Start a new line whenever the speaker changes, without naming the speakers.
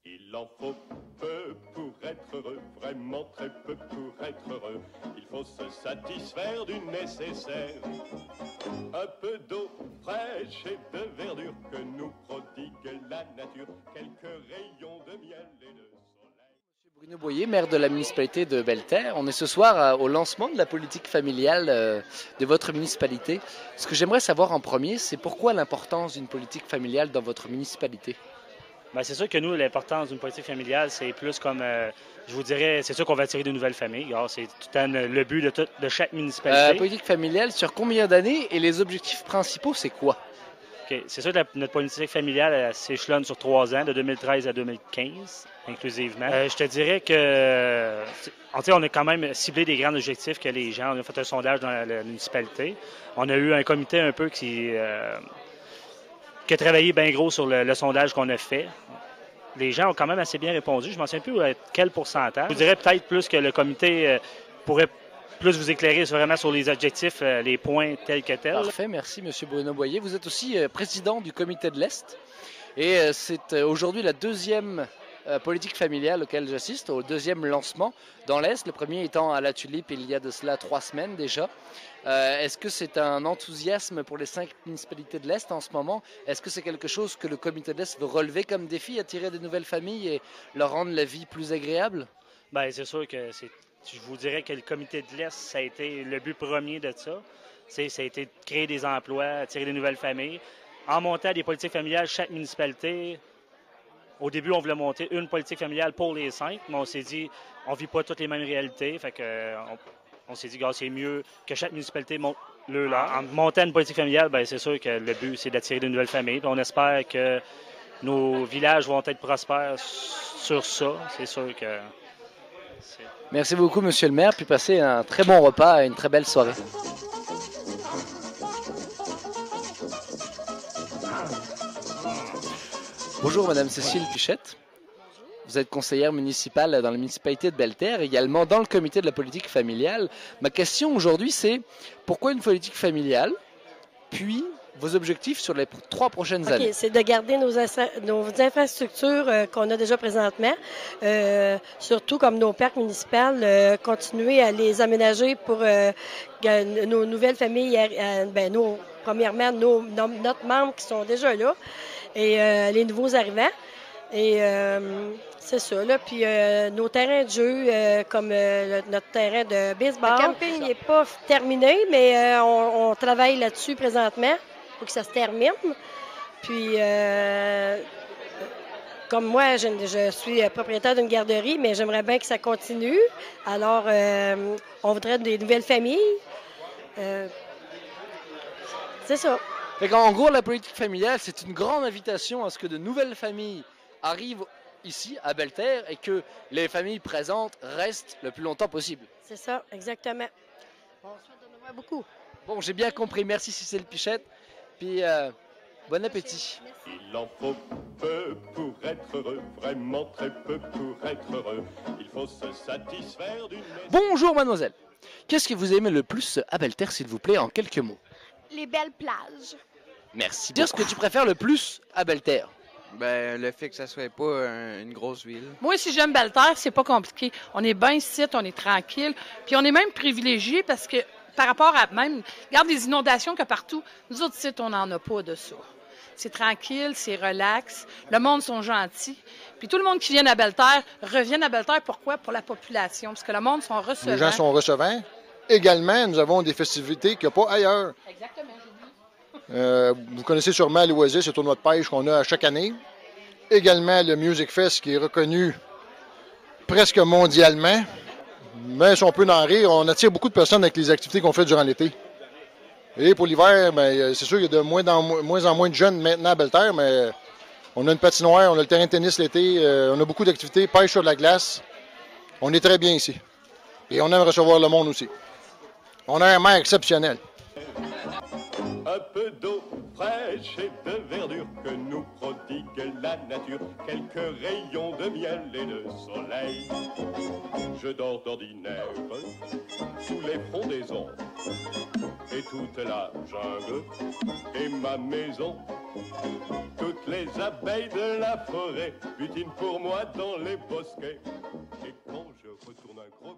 Il en faut peu pour être heureux, vraiment très peu pour être heureux. Il faut se satisfaire du nécessaire. Un peu d'eau fraîche et de verdure que nous prodigue la nature. Quelques rayons de miel et de soleil.
Bruno Boyer, maire de la municipalité de Belle-Terre. On est ce soir au lancement de la politique familiale de votre municipalité. Ce que j'aimerais savoir en premier, c'est pourquoi l'importance d'une politique familiale dans votre municipalité?
Bien, c'est sûr que nous, l'importance d'une politique familiale, c'est plus comme, je vous dirais, c'est sûr qu'on va attirer de nouvelles familles. Alors, c'est tout le temps le but de chaque municipalité.
Politique familiale, sur combien d'années et les objectifs principaux, c'est quoi?
Okay. C'est sûr que notre politique familiale s'échelonne sur 3 ans, de 2013 à 2015, inclusivement. Je te dirais que, on a quand même ciblé des grands objectifs que les gens. On a fait un sondage dans la municipalité. On a eu un comité un peu qui a travaillé bien gros sur le sondage qu'on a fait. Les gens ont quand même assez bien répondu. Je ne m'en souviens plus quel pourcentage. Je vous dirais peut-être plus que le comité pourrait plus vous éclairer vraiment sur les objectifs, les points tels que tels.
Parfait, merci M. Bruno Boyer. Vous êtes aussi président du comité de l'Est et c'est aujourd'hui la deuxième politique familiale auquel j'assiste, au deuxième lancement dans l'Est, le premier étant à la Tulipe il y a de cela 3 semaines déjà. Est-ce que c'est un enthousiasme pour les 5 municipalités de l'Est en ce moment? Est-ce que c'est quelque chose que le comité de l'Est veut relever comme défi, attirer de nouvelles familles et leur rendre la vie plus agréable?
Bien, c'est sûr que je vous dirais que le comité de l'Est, ça a été le but premier de ça. Ça a été de créer des emplois, attirer de nouvelles familles. En montant des politiques familiales, chaque municipalité, au début, on voulait monter une politique familiale pour les 5, mais on s'est dit, on ne vit pas toutes les mêmes réalités. Fait que, on s'est dit, c'est mieux que chaque municipalité monte le leur. En montant une politique familiale, bien, c'est sûr que le but, c'est d'attirer de nouvelles familles. Puis on espère que nos villages vont être prospères sur ça. C'est sûr que...
Merci beaucoup, monsieur le maire, puis passez un très bon repas et une très belle soirée. Bonjour, madame Cécile Pichette. Vous êtes conseillère municipale dans la municipalité de Belle-Terre, également dans le comité de la politique familiale. Ma question aujourd'hui, c'est pourquoi une politique familiale, puis vos objectifs sur les 3 prochaines années?
C'est de garder nos infrastructures qu'on a déjà présentement, surtout comme nos parcs municipaux, continuer à les aménager pour que nos nouvelles familles, premièrement, notre membre qui sont déjà là et les nouveaux arrivants. Et c'est ça, là. Puis nos terrains de jeu, comme notre terrain de baseball. Le camping n'est pas terminé, mais on travaille là-dessus présentement pour que ça se termine. Puis, comme moi, je suis propriétaire d'une garderie, mais j'aimerais bien que ça continue. Alors, on voudrait des nouvelles familles. C'est ça.
En gros, la politique familiale, c'est une grande invitation à ce que de nouvelles familles arrivent ici, à Belle-Terre, et que les familles présentes restent le plus longtemps possible.
C'est ça, exactement. Bonsoir, donne-moi beaucoup.
Bon, j'ai bien compris. Merci, Cécile Pichette. Puis, bon appétit.
Merci.
Il en faut peu pour être heureux, vraiment très peu pour être heureux. Il faut se satisfaire d'une...
Bonjour, mademoiselle. Qu'est-ce que vous aimez le plus à Belle-Terre, s'il vous plaît, en quelques mots?
Les belles plages.
Merci. Dire ce que tu préfères le plus à Belle-Terre.
Ben, le fait que ça soit pas une grosse ville.
Moi, si j'aime Belle-Terre, c'est pas compliqué. On est bien ici, on est tranquille. Puis on est même privilégié parce que par rapport à même, regarde les inondations qu'il y a partout. Nous autres, ici, on n'en a pas de ça. C'est tranquille, c'est relax. Le monde sont gentils. Puis tout le monde qui vient à Belle-Terre reviennent à Belle-Terre. Pourquoi? Pour la population. Parce que le monde sont recevants.
Les gens sont recevants. Également, nous avons des festivités qu'il n'y a pas ailleurs.
Exactement.
Vous connaissez sûrement l'Oasis, le tournoi de pêche qu'on a à chaque année. Également, le Music Fest qui est reconnu presque mondialement. Mais si on peut en rire, on attire beaucoup de personnes avec les activités qu'on fait durant l'été. Et pour l'hiver, ben, c'est sûr qu'il y a de moins en moins de jeunes maintenant à Belle-Terre, mais on a une patinoire, on a le terrain de tennis l'été, on a beaucoup d'activités, pêche sur de la glace. On est très bien ici. Et on aime recevoir le monde aussi. On a un maire exceptionnel.
Un peu d'eau fraîche et de verdure que nous prodigue la nature. Quelques rayons de miel et de soleil. Je dors d'ordinaire sous les frondaisons. Et toute la jungle est ma maison. Toutes les abeilles de la forêt butinent pour moi dans les bosquets. Et quand je retourne un gros